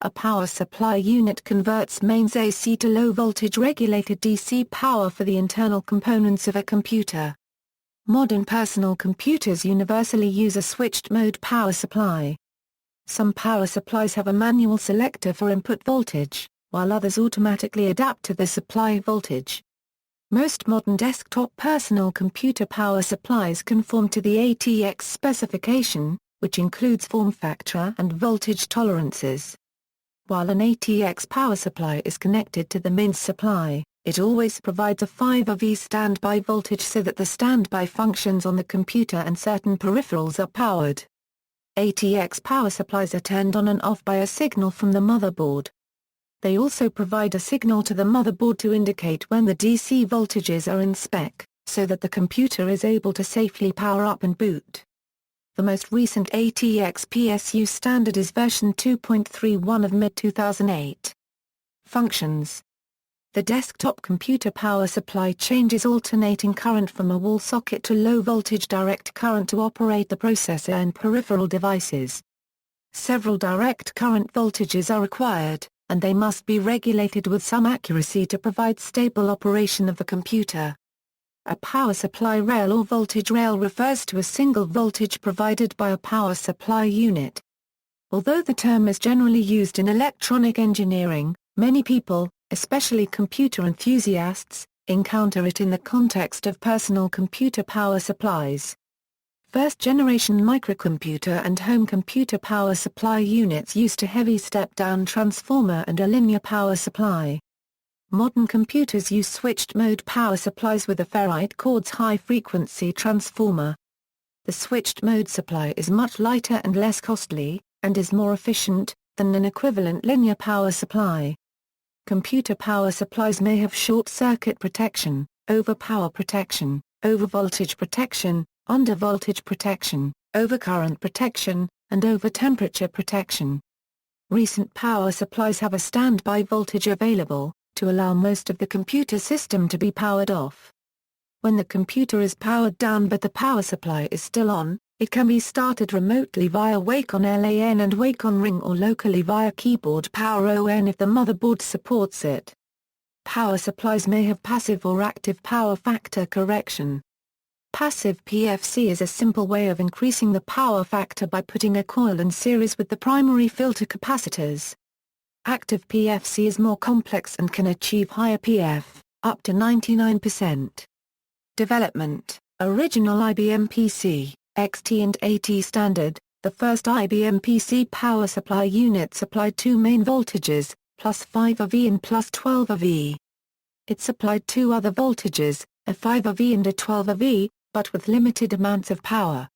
A power supply unit converts mains AC to low-voltage regulated DC power for the internal components of a computer. Modern personal computers universally use a switched-mode power supply. Some power supplies have a manual selector for input voltage, while others automatically adapt to the supply voltage. Most modern desktop personal computer power supplies conform to the ATX specification, which includes form factor and voltage tolerances. While an ATX power supply is connected to the mains supply, it always provides a 5V standby voltage so that the standby functions on the computer and certain peripherals are powered. ATX power supplies are turned on and off by a signal from the motherboard. They also provide a signal to the motherboard to indicate when the DC voltages are in spec, so that the computer is able to safely power up and boot. The most recent ATX PSU standard is version 2.31 of mid-2008. Functions. The desktop computer power supply changes alternating current from a wall socket to low-voltage direct current to operate the processor and peripheral devices. Several direct current voltages are required, and they must be regulated with some accuracy to provide stable operation of the computer. A power supply rail or voltage rail refers to a single voltage provided by a power supply unit. Although the term is generally used in electronic engineering, many people, especially computer enthusiasts, encounter it in the context of personal computer power supplies. First-generation microcomputer and home computer power supply units used a heavy step-down transformer and a linear power supply. Modern computers use switched-mode power supplies with a ferrite quartz high-frequency transformer. The switched-mode supply is much lighter and less costly, and is more efficient, than an equivalent linear power supply. Computer power supplies may have short-circuit protection, overpower protection, overvoltage protection, undervoltage protection, overcurrent protection, and overtemperature protection. Recent power supplies have a standby voltage available, to allow most of the computer system to be powered off. When the computer is powered down but the power supply is still on, it can be started remotely via Wake on LAN and Wake on Ring or locally via keyboard power ON if the motherboard supports it. Power supplies may have passive or active power factor correction. Passive PFC is a simple way of increasing the power factor by putting a coil in series with the primary filter capacitors. Active PFC is more complex and can achieve higher PF, up to 99%. Development. Original IBM PC, XT and AT standard. The first IBM PC power supply unit supplied two main voltages, plus 5V and plus 12V. It supplied two other voltages, a 5V and a 12V, but with limited amounts of power.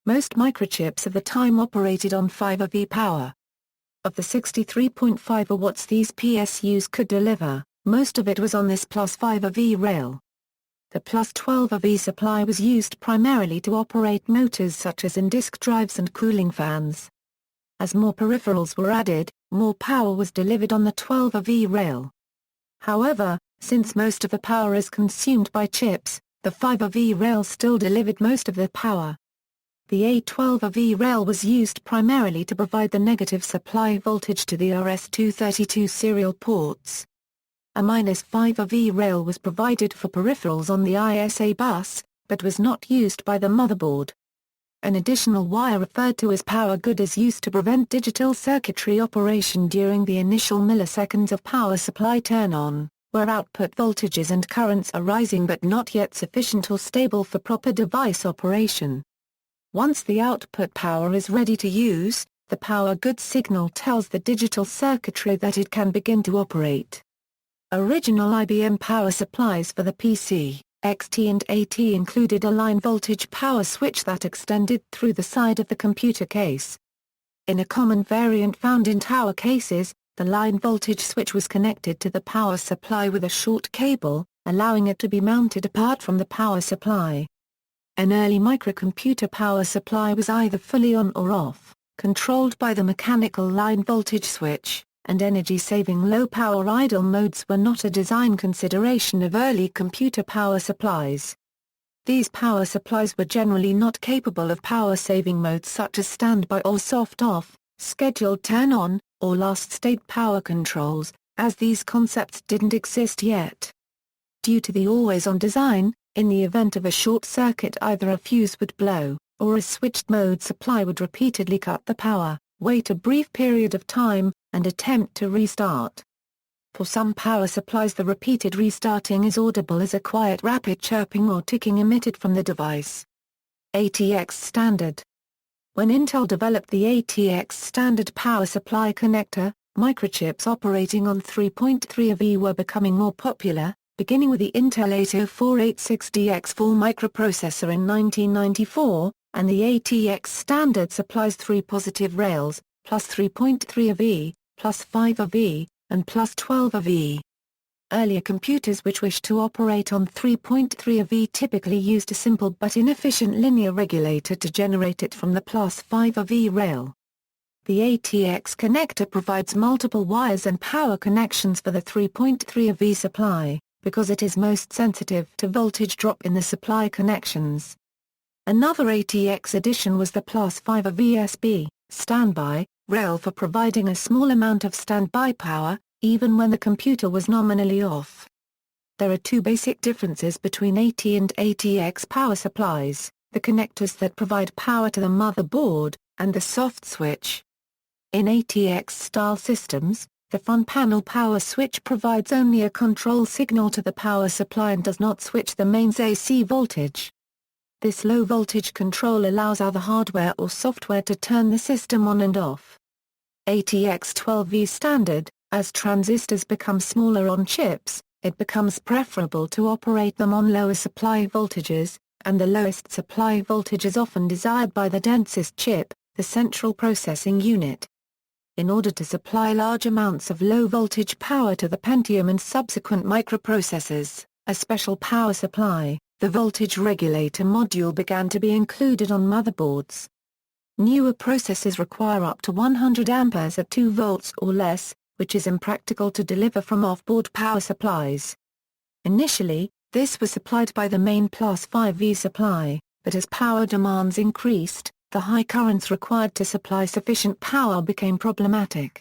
Most microchips of the time operated on 5V power. Of the 63.5 watts these PSUs could deliver, most of it was on this plus 5V rail. The plus 12V supply was used primarily to operate motors such as in disk drives and cooling fans. As more peripherals were added, more power was delivered on the 12V rail. However, since most of the power is consumed by chips, the 5V rail still delivered most of the power. The A12V rail was used primarily to provide the negative supply voltage to the RS-232 serial ports. A -5V rail was provided for peripherals on the ISA bus, but was not used by the motherboard. An additional wire referred to as power good is used to prevent digital circuitry operation during the initial milliseconds of power supply turn-on, where output voltages and currents are rising but not yet sufficient or stable for proper device operation. Once the output power is ready to use, the power good signal tells the digital circuitry that it can begin to operate. Original IBM power supplies for the PC, XT and AT included a line voltage power switch that extended through the side of the computer case. In a common variant found in tower cases, the line voltage switch was connected to the power supply with a short cable, allowing it to be mounted apart from the power supply. An early microcomputer power supply was either fully on or off, controlled by the mechanical line voltage switch, and energy-saving low-power idle modes were not a design consideration of early computer power supplies. These power supplies were generally not capable of power-saving modes such as standby or soft-off, scheduled turn-on, or last-state power controls, as these concepts didn't exist yet. Due to the always-on design, in the event of a short circuit either a fuse would blow, or a switched-mode supply would repeatedly cut the power, wait a brief period of time, and attempt to restart. For some power supplies the repeated restarting is audible as a quiet rapid chirping or ticking emitted from the device. ATX standard. When Intel developed the ATX standard power supply connector, microchips operating on 3.3 were becoming more popular, beginning with the Intel 80486DX4 microprocessor in 1994, and the ATX standard supplies 3 positive rails, plus 3.3 plus 5 and plus 12 Earlier computers which wished to operate on 3.3 typically used a simple but inefficient linear regulator to generate it from the plus 5 rail. The ATX connector provides multiple wires and power connections for the 3.3 supply, because it is most sensitive to voltage drop in the supply connections. Another ATX addition was the plus 5 SB, standby, rail for providing a small amount of standby power, even when the computer was nominally off. There are two basic differences between AT and ATX power supplies: the connectors that provide power to the motherboard, and the soft switch. In ATX-style systems, the front panel power switch provides only a control signal to the power supply and does not switch the mains AC voltage. This low-voltage control allows other hardware or software to turn the system on and off. ATX 12V standard. As transistors become smaller on chips, it becomes preferable to operate them on lower supply voltages, and the lowest supply voltage is often desired by the densest chip, the central processing unit. In order to supply large amounts of low-voltage power to the Pentium and subsequent microprocessors, a special power supply, the voltage regulator module, began to be included on motherboards. Newer processors require up to 100 amperes at 2 volts or less, which is impractical to deliver from off-board power supplies. Initially, this was supplied by the main plus 5V supply, but as power demands increased, the high currents required to supply sufficient power became problematic.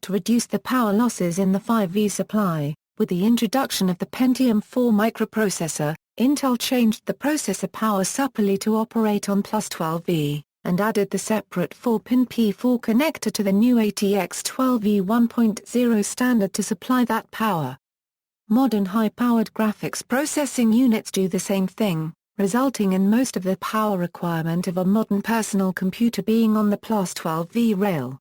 To reduce the power losses in the 5V supply, with the introduction of the Pentium 4 microprocessor, Intel changed the processor power supply to operate on plus 12V, and added the separate 4-pin P4 connector to the new ATX 12V 1.0 standard to supply that power. Modern high-powered graphics processing units do the same thing, resulting in most of the power requirement of a modern personal computer being on the plus 12V rail.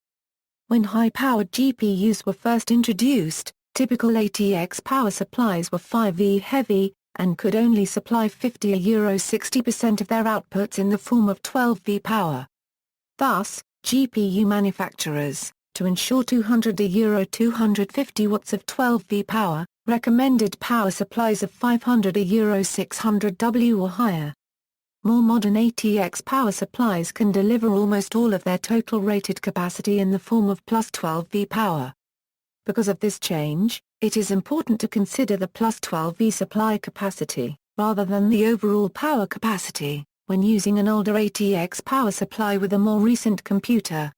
When high-powered GPUs were first introduced, typical ATX power supplies were 5V heavy, and could only supply 50–60% of their outputs in the form of 12V power. Thus, GPU manufacturers, to ensure 200–250 watts of 12V power, recommended power supplies of 500–600W or higher. More modern ATX power supplies can deliver almost all of their total rated capacity in the form of plus 12V power. Because of this change, it is important to consider the plus 12V supply capacity, rather than the overall power capacity, when using an older ATX power supply with a more recent computer.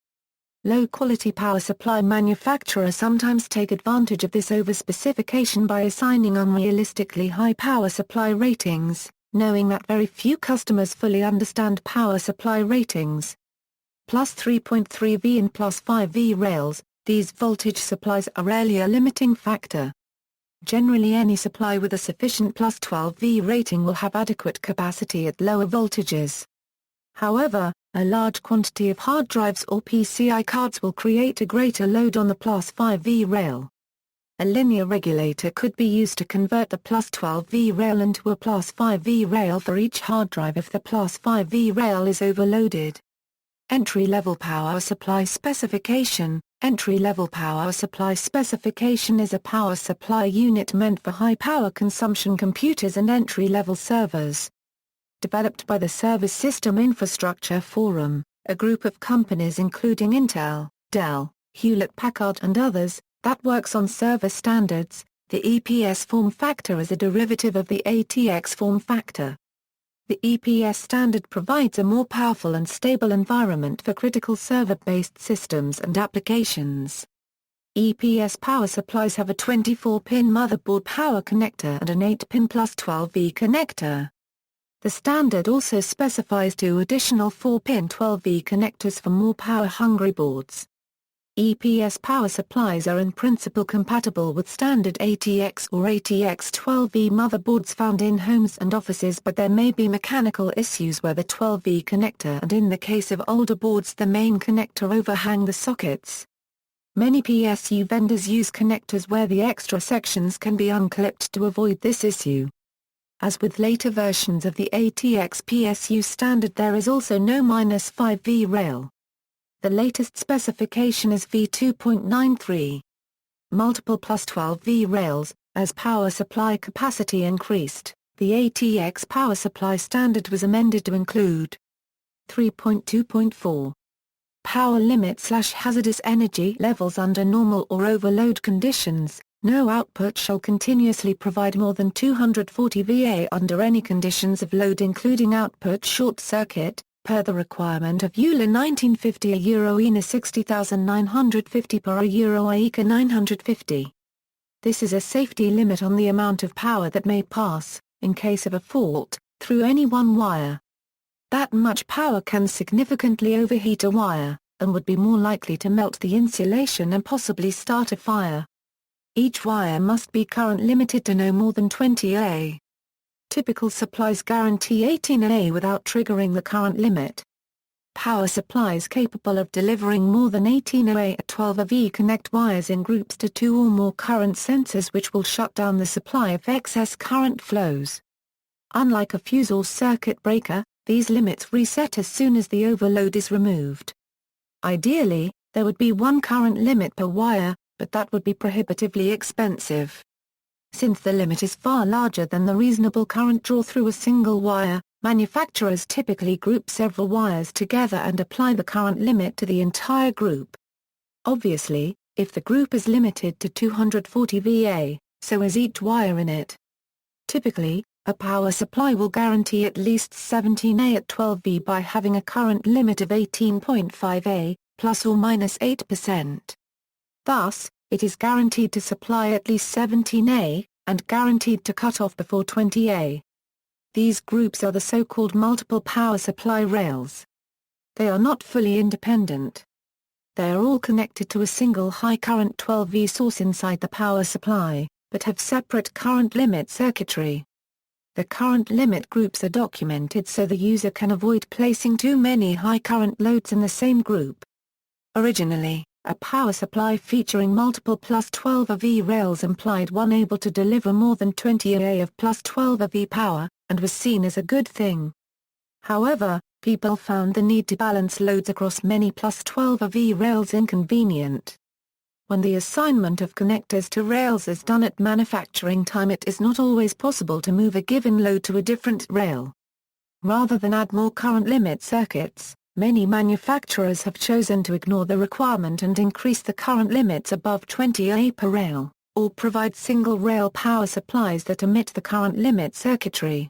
Low-quality power supply manufacturers sometimes take advantage of this overspecification by assigning unrealistically high power supply ratings, knowing that very few customers fully understand power supply ratings. Plus 3.3V and plus 5V rails, these voltage supplies are rarely a limiting factor. Generally, any supply with a sufficient plus 12V rating will have adequate capacity at lower voltages. However, a large quantity of hard drives or PCI cards will create a greater load on the plus 5V rail. A linear regulator could be used to convert the plus 12V rail into a plus 5V rail for each hard drive if the plus 5V rail is overloaded. Entry-level power supply specification. Entry-level power supply specification is a power supply unit meant for high-power consumption computers and entry-level servers. Developed by the Service System Infrastructure Forum, a group of companies including Intel, Dell, Hewlett-Packard and others, that works on server standards, the EPS form factor is a derivative of the ATX form factor. The EPS standard provides a more powerful and stable environment for critical server-based systems and applications. EPS power supplies have a 24-pin motherboard power connector and an 8-pin plus 12V connector. The standard also specifies 2 additional 4-pin 12V connectors for more power-hungry boards. EPS power supplies are in principle compatible with standard ATX or ATX 12V motherboards found in homes and offices, but there may be mechanical issues where the 12V connector and in the case of older boards the main connector overhang the sockets. Many PSU vendors use connectors where the extra sections can be unclipped to avoid this issue. As with later versions of the ATX PSU standard, there is also no -5V rail. The latest specification is V2.93. Multiple plus 12V rails. As power supply capacity increased, the ATX power supply standard was amended to include 3.2.4. Power limit/hazardous energy levels under normal or overload conditions. No output shall continuously provide more than 240 VA under any conditions of load including output short circuit, per the requirement of EULA 1950 a Euro ENA 60950 per a Euro IECA 950. This is a safety limit on the amount of power that may pass, in case of a fault, through any one wire. That much power can significantly overheat a wire, and would be more likely to melt the insulation and possibly start a fire. Each wire must be current limited to no more than 20 A. Typical supplies guarantee 18 A without triggering the current limit. Power supplies capable of delivering more than 18 A at 12 AV connect wires in groups to 2 or more current sensors, which will shut down the supply if excess current flows. Unlike a fuse or circuit breaker, these limits reset as soon as the overload is removed. Ideally, there would be one current limit per wire, but that would be prohibitively expensive. Since the limit is far larger than the reasonable current draw through a single wire, manufacturers typically group several wires together and apply the current limit to the entire group. Obviously, if the group is limited to 240 VA, so is each wire in it. Typically, a power supply will guarantee at least 17 A at 12 V by having a current limit of 18.5 A, plus or minus 8%. Thus, it is guaranteed to supply at least 17 A, and guaranteed to cut off before 20 A. These groups are the so-called multiple power supply rails. They are not fully independent. They are all connected to a single high-current 12V source inside the power supply, but have separate current limit circuitry. The current limit groups are documented so the user can avoid placing too many high-current loads in the same group. Originally, a power supply featuring multiple plus 12 AV rails implied one able to deliver more than 20 A of plus 12 AV power, and was seen as a good thing. However, people found the need to balance loads across many plus 12 AV rails inconvenient. When the assignment of connectors to rails is done at manufacturing time, it is not always possible to move a given load to a different rail. Rather than add more current limit circuits, many manufacturers have chosen to ignore the requirement and increase the current limits above 20 A per rail, or provide single-rail power supplies that omit the current limit circuitry.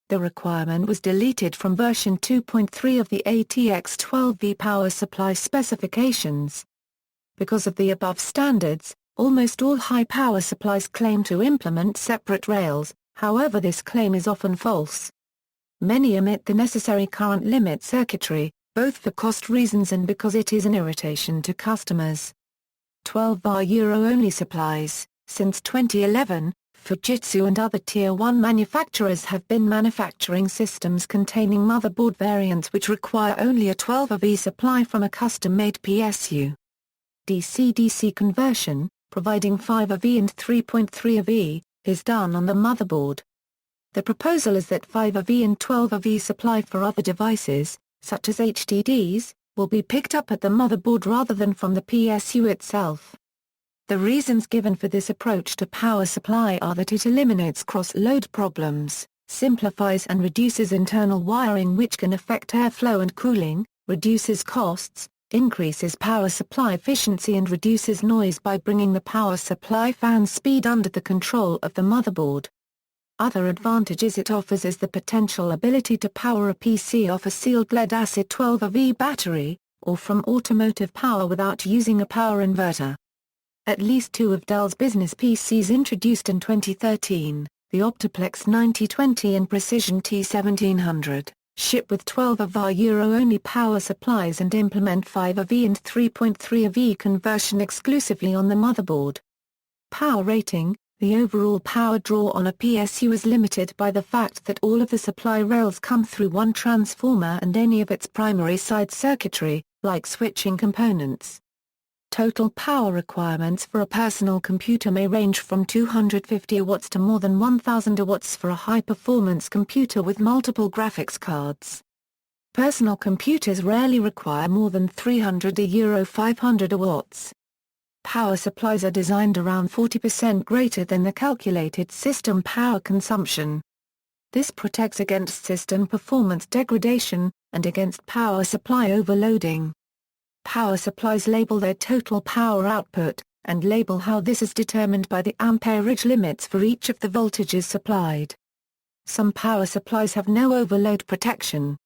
The requirement was deleted from version 2.3 of the ATX 12V power supply specifications. Because of the above standards, almost all high power supplies claim to implement separate rails, however this claim is often false. Many omit the necessary current limit circuitry, both for cost reasons and because it is an irritation to customers. 12-bar Euro-only supplies. Since 2011, Fujitsu and other Tier 1 manufacturers have been manufacturing systems containing motherboard variants which require only a 12 AV supply from a custom-made PSU. DC-DC conversion, providing 5 AV and 3.3 AV, is done on the motherboard. The proposal is that 5 AV and 12 AV supply for other devices, such as HDDs, will be picked up at the motherboard rather than from the PSU itself. The reasons given for this approach to power supply are that it eliminates cross-load problems, simplifies and reduces internal wiring which can affect airflow and cooling, reduces costs, increases power supply efficiency and reduces noise by bringing the power supply fan speed under the control of the motherboard. Other advantages it offers is the potential ability to power a PC off a sealed lead-acid 12V battery, or from automotive power without using a power inverter. At least two of Dell's business PCs introduced in 2013, the Optiplex 9020 and Precision T1700, ship with 12V Euro-only power supplies and implement 5V and 3.3V conversion exclusively on the motherboard. Power rating. The overall power draw on a PSU is limited by the fact that all of the supply rails come through one transformer and any of its primary side circuitry, like switching components. Total power requirements for a personal computer may range from 250 watts to more than 1000 watts for a high-performance computer with multiple graphics cards. Personal computers rarely require more than 300 to 500 watts. Power supplies are designed around 40% greater than the calculated system power consumption. This protects against system performance degradation, and against power supply overloading. Power supplies label their total power output, and label how this is determined by the amperage limits for each of the voltages supplied. Some power supplies have no overload protection.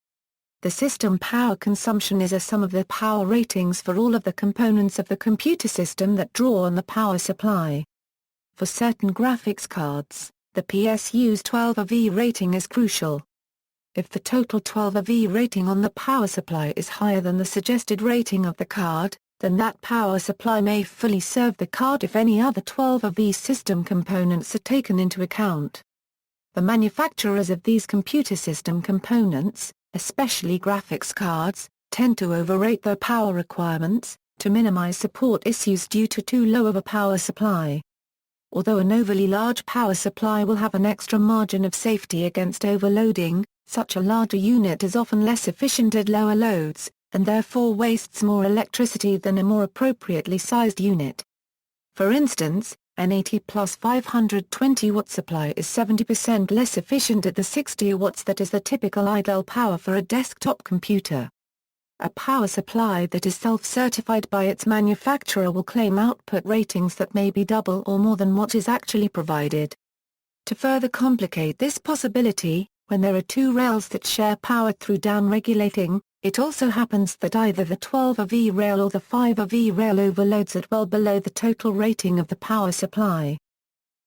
The system power consumption is a sum of the power ratings for all of the components of the computer system that draw on the power supply. For certain graphics cards, the PSU's 12V rating is crucial. If the total 12V rating on the power supply is higher than the suggested rating of the card, then that power supply may fully serve the card if any other 12V system components are taken into account. The manufacturers of these computer system components, especially graphics cards, tend to overrate their power requirements, to minimize support issues due to too low of a power supply. Although an overly large power supply will have an extra margin of safety against overloading, such a larger unit is often less efficient at lower loads, and therefore wastes more electricity than a more appropriately sized unit. For instance, an 80 plus 520 watt supply is 70% less efficient at the 60 watts that is the typical idle power for a desktop computer. A power supply that is self-certified by its manufacturer will claim output ratings that may be double or more than what is actually provided. To further complicate this possibility, when there are two rails that share power through downregulating, it also happens that either the 12V rail or the 5V rail overloads at well below the total rating of the power supply.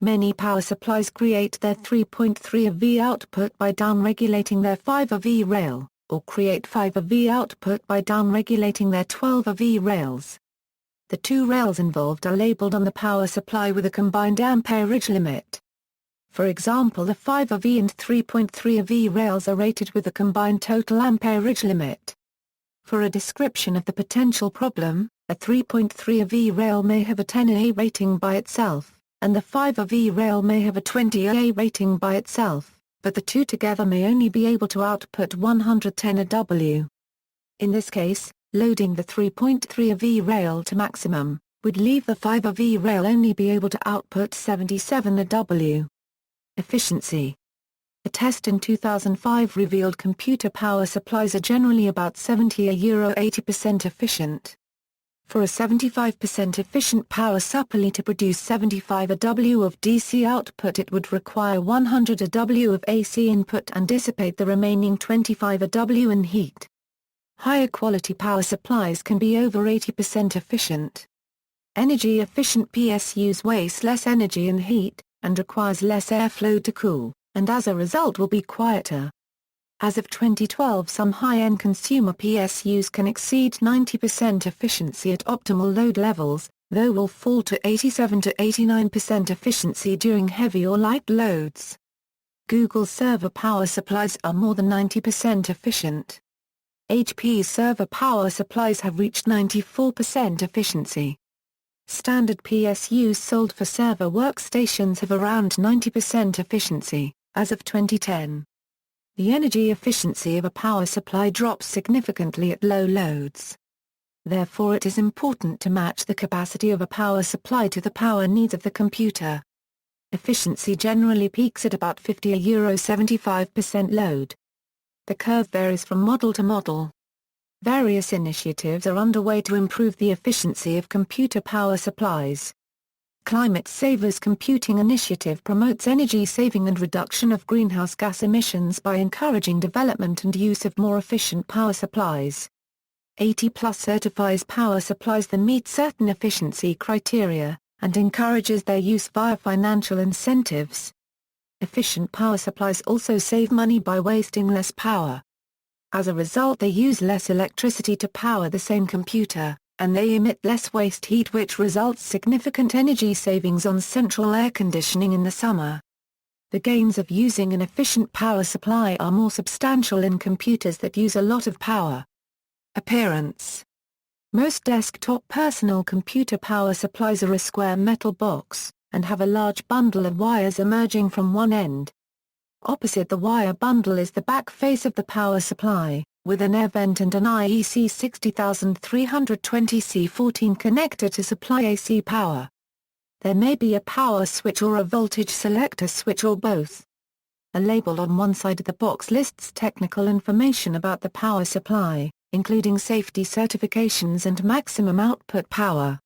Many power supplies create their 3.3V output by downregulating their 5V rail, or create 5V output by downregulating their 12V rails. The two rails involved are labeled on the power supply with a combined amperage limit. For example, the 5V and 3.3V rails are rated with a combined total amperage limit. For a description of the potential problem, a 3.3V rail may have a 10A rating by itself, and the 5V rail may have a 20A rating by itself, but the two together may only be able to output 110 W. In this case, loading the 3.3V rail to maximum, would leave the 5V rail only be able to output 77 W. Efficiency. A test in 2005 revealed computer power supplies are generally about 70 to 80% efficient. For a 75% efficient power supply to produce 75 W of DC output, it would require 100 W of AC input and dissipate the remaining 25 W in heat. Higher quality power supplies can be over 80% efficient. Energy-efficient PSUs waste less energy and heat, and requires less airflow to cool, and as a result will be quieter. As of 2012, some high-end consumer PSUs can exceed 90% efficiency at optimal load levels, though will fall to 87 to 89% efficiency during heavy or light loads. Google server power supplies are more than 90% efficient. HP's server power supplies have reached 94% efficiency. Standard PSUs sold for server workstations have around 90% efficiency, as of 2010. The energy efficiency of a power supply drops significantly at low loads. Therefore it is important to match the capacity of a power supply to the power needs of the computer. Efficiency generally peaks at about 50 to 75% load. The curve varies from model to model. Various initiatives are underway to improve the efficiency of computer power supplies. Climate Savers Computing Initiative promotes energy saving and reduction of greenhouse gas emissions by encouraging development and use of more efficient power supplies. AT+ certifies power supplies that meet certain efficiency criteria, and encourages their use via financial incentives. Efficient power supplies also save money by wasting less power. As a result, they use less electricity to power the same computer, and they emit less waste heat, which results significant energy savings on central air conditioning in the summer. The gains of using an efficient power supply are more substantial in computers that use a lot of power. Appearance. Most desktop personal computer power supplies are a square metal box, and have a large bundle of wires emerging from one end. Opposite the wire bundle is the back face of the power supply, with an air vent and an IEC 60320C14 connector to supply AC power. There may be a power switch or a voltage selector switch or both. A label on one side of the box lists technical information about the power supply, including safety certifications and maximum output power.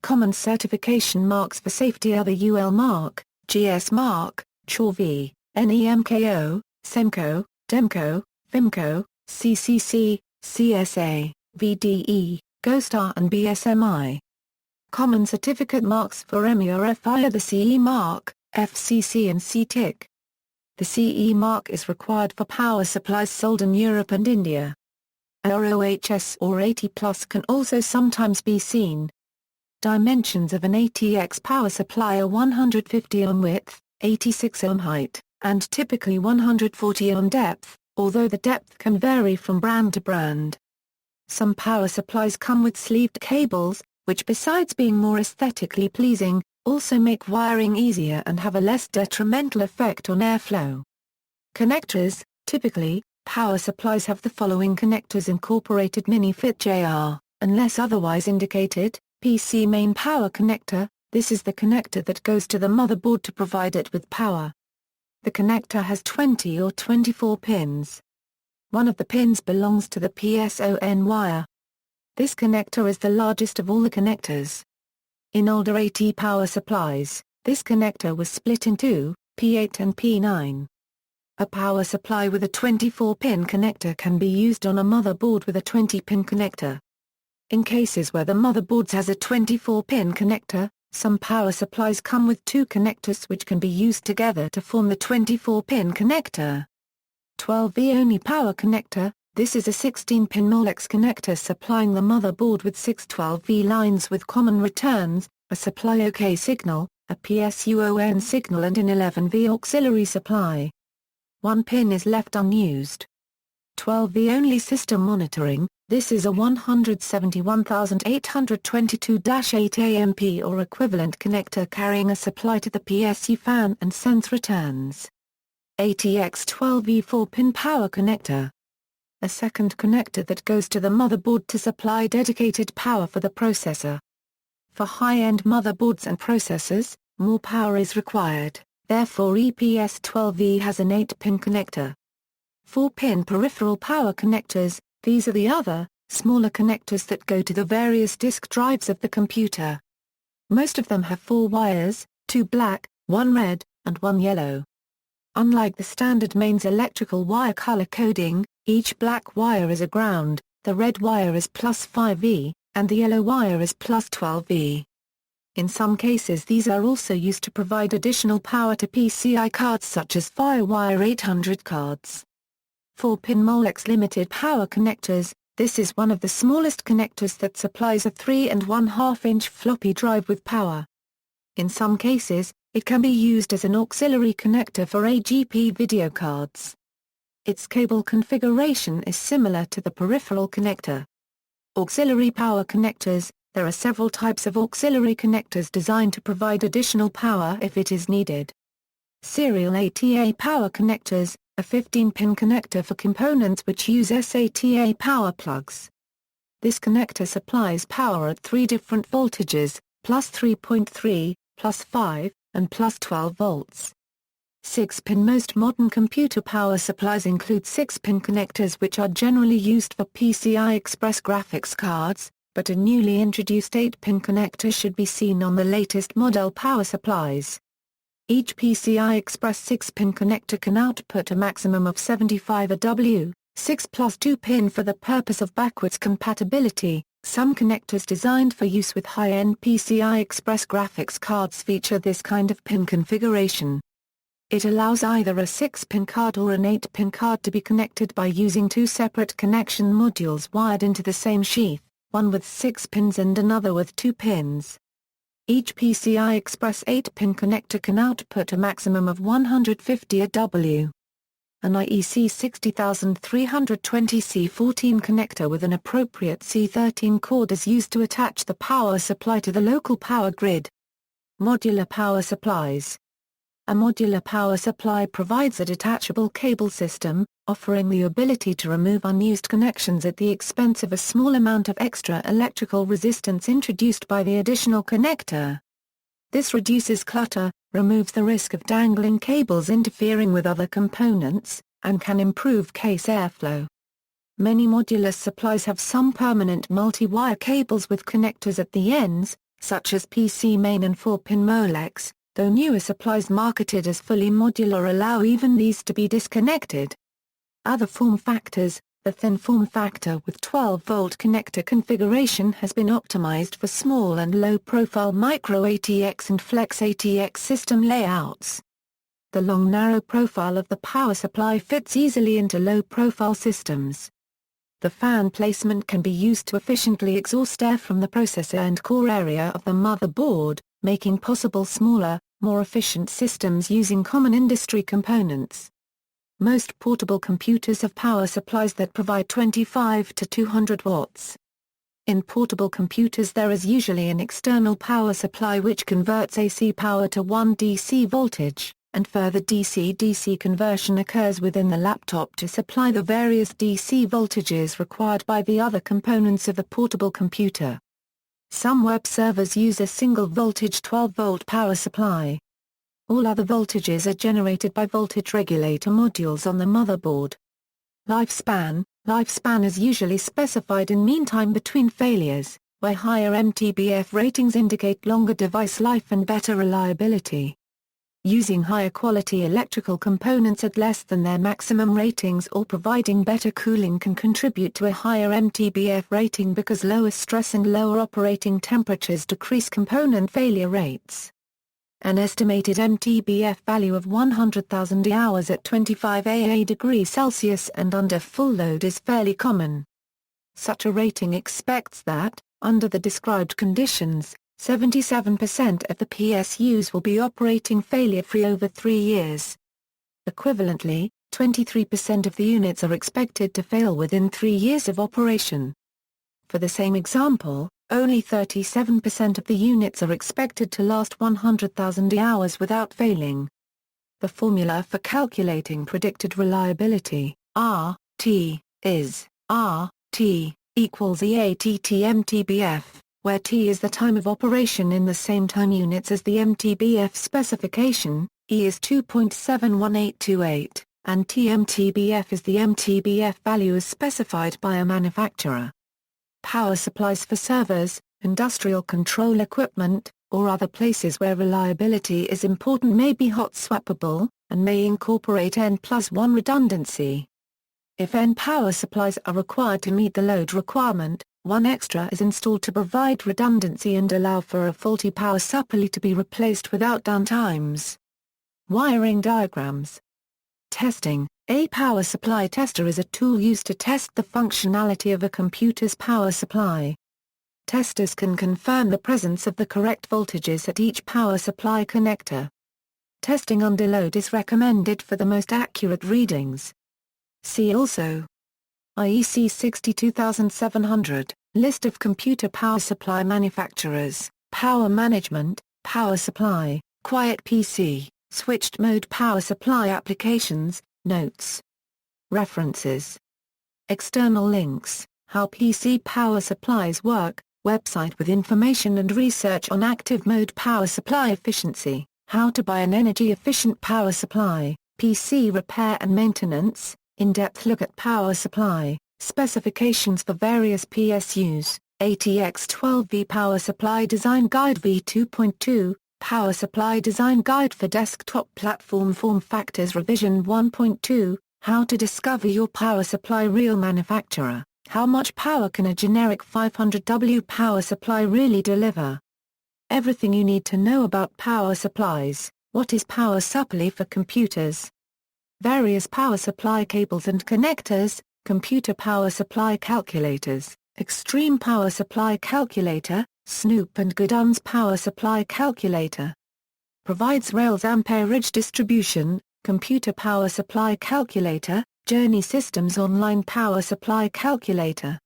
Common certification marks for safety are the UL mark, GS mark, CHOR-V, NEMKO, SEMKO, DEMKO, FIMKO, CCC, CSA, VDE, GOSTAR and BSMI. Common certificate marks for ME or FI are the CE mark, FCC and CTIC. The CE mark is required for power supplies sold in Europe and India. ROHS or AT+ can also sometimes be seen. Dimensions of an ATX power supply are 150 ohm width, 86 ohm height, and typically 140 ohm depth, although the depth can vary from brand to brand. Some power supplies come with sleeved cables, which besides being more aesthetically pleasing, also make wiring easier and have a less detrimental effect on airflow. Connectors. Typically, power supplies have the following connectors incorporated: mini-fit JR, unless otherwise indicated, PC main power connector, this is the connector that goes to the motherboard to provide it with power. The connector has 20 or 24 pins. One of the pins belongs to the PSON wire. This connector is the largest of all the connectors. In older AT power supplies, this connector was split in two, P8 and P9. A power supply with a 24-pin connector can be used on a motherboard with a 20-pin connector. In cases where the motherboard has a 24-pin connector, some power supplies come with two connectors which can be used together to form the 24-pin connector. 12V only power connector, this is a 16-pin Molex connector supplying the motherboard with 6 12V lines with common returns, a supply OK signal, a PSU ON signal and an 11V auxiliary supply. One pin is left unused. 12V only system monitoring, this is a 171,822-8 AMP or equivalent connector carrying a supply to the PSU fan and sends returns. ATX 12V 4-pin power connector. A second connector that goes to the motherboard to supply dedicated power for the processor. For high-end motherboards and processors, more power is required, therefore EPS 12V has an 8-pin connector. 4-pin peripheral power connectors, these are the other, smaller connectors that go to the various disk drives of the computer. Most of them have 4 wires, 2 black, 1 red, and 1 yellow. Unlike the standard mains electrical wire color coding, each black wire is a ground, the red wire is plus 5V, and the yellow wire is plus 12V. In some cases these are also used to provide additional power to PCI cards such as FireWire 800 cards. 4-pin Molex limited power connectors, this is one of the smallest connectors that supplies a 3.5-inch floppy drive with power. In some cases, it can be used as an auxiliary connector for AGP video cards. Its cable configuration is similar to the peripheral connector. Auxiliary power connectors, there are several types of auxiliary connectors designed to provide additional power if it is needed. Serial ATA power connectors, a 15-pin connector for components which use SATA power plugs. This connector supplies power at 3 different voltages, plus 3.3, plus 5, and plus 12 volts. 6-pin Most modern computer power supplies include 6-pin connectors which are generally used for PCI Express graphics cards, but a newly introduced 8-pin connector should be seen on the latest model power supplies. Each PCI Express 6-pin connector can output a maximum of 75 AW, 6 plus 2-pin for the purpose of backwards compatibility. Some connectors designed for use with high-end PCI Express graphics cards feature this kind of pin configuration. It allows either a 6-pin card or an 8-pin card to be connected by using two separate connection modules wired into the same sheath, one with 6 pins and another with 2 pins. Each PCI Express 8-pin connector can output a maximum of 150 AW. An IEC 60320 C14 connector with an appropriate C13 cord is used to attach the power supply to the local power grid. Modular power supplies. A modular power supply provides a detachable cable system, offering the ability to remove unused connections at the expense of a small amount of extra electrical resistance introduced by the additional connector. This reduces clutter, removes the risk of dangling cables interfering with other components, and can improve case airflow. Many modular supplies have some permanent multi-wire cables with connectors at the ends, such as PC main and 4-pin Molex, though newer supplies marketed as fully modular allow even these to be disconnected. Other form factors. The thin form factor with 12-volt connector configuration has been optimized for small and low-profile micro ATX and flex ATX system layouts. The long narrow profile of the power supply fits easily into low-profile systems. The fan placement can be used to efficiently exhaust air from the processor and core area of the motherboard, making possible smaller, more efficient systems using common industry components. Most portable computers have power supplies that provide 25 to 200 watts. In portable computers there is usually an external power supply which converts AC power to 1 DC voltage, and further DC-DC conversion occurs within the laptop to supply the various DC voltages required by the other components of the portable computer. Some web servers use a single voltage 12-volt power supply. All other voltages are generated by voltage regulator modules on the motherboard. Lifespan. Lifespan is usually specified in meantime between failures, where higher MTBF ratings indicate longer device life and better reliability. Using higher quality electrical components at less than their maximum ratings or providing better cooling can contribute to a higher MTBF rating because lower stress and lower operating temperatures decrease component failure rates. An estimated MTBF value of 100,000 hours at 25 degrees Celsius and under full load is fairly common. Such a rating expects that, under the described conditions, 77% of the PSUs will be operating failure-free over 3 years. Equivalently, 23% of the units are expected to fail within 3 years of operation. For the same example, only 37% of the units are expected to last 100,000 hours without failing. The formula for calculating predicted reliability, RT, is RT equals EATT MTBF, where T is the time of operation in the same time units as the MTBF specification, E is 2.71828, and TMTBF is the MTBF value as specified by a manufacturer. Power supplies for servers, industrial control equipment, or other places where reliability is important may be hot swappable, and may incorporate N+1 redundancy. If N power supplies are required to meet the load requirement, one extra is installed to provide redundancy and allow for a faulty power supply to be replaced without downtimes. Wiring diagrams. Testing. A power supply tester is a tool used to test the functionality of a computer's power supply. Testers can confirm the presence of the correct voltages at each power supply connector. Testing under load is recommended for the most accurate readings. See also IEC 62700, List of computer power supply manufacturers, Power management, Power supply, Quiet PC, Switched mode power supply applications, Notes. References. External links, How PC power supplies work, website with information and research on active mode power supply efficiency, How to buy an energy-efficient power supply, PC repair and maintenance, in-depth look at power supply, specifications for various PSUs, ATX 12V Power Supply Design Guide v2.2, Power Supply Design Guide for Desktop Platform Form Factors Revision 1.2, How to discover your power supply real manufacturer, how much power can a generic 500W power supply really deliver? Everything you need to know about power supplies. What is power supply for computers? Various power supply cables and connectors, computer power supply calculators, extreme power supply calculator, Snoop and Goodun's power supply calculator. Provides rails amperage distribution, computer power supply calculator, Journey Systems online power supply calculator.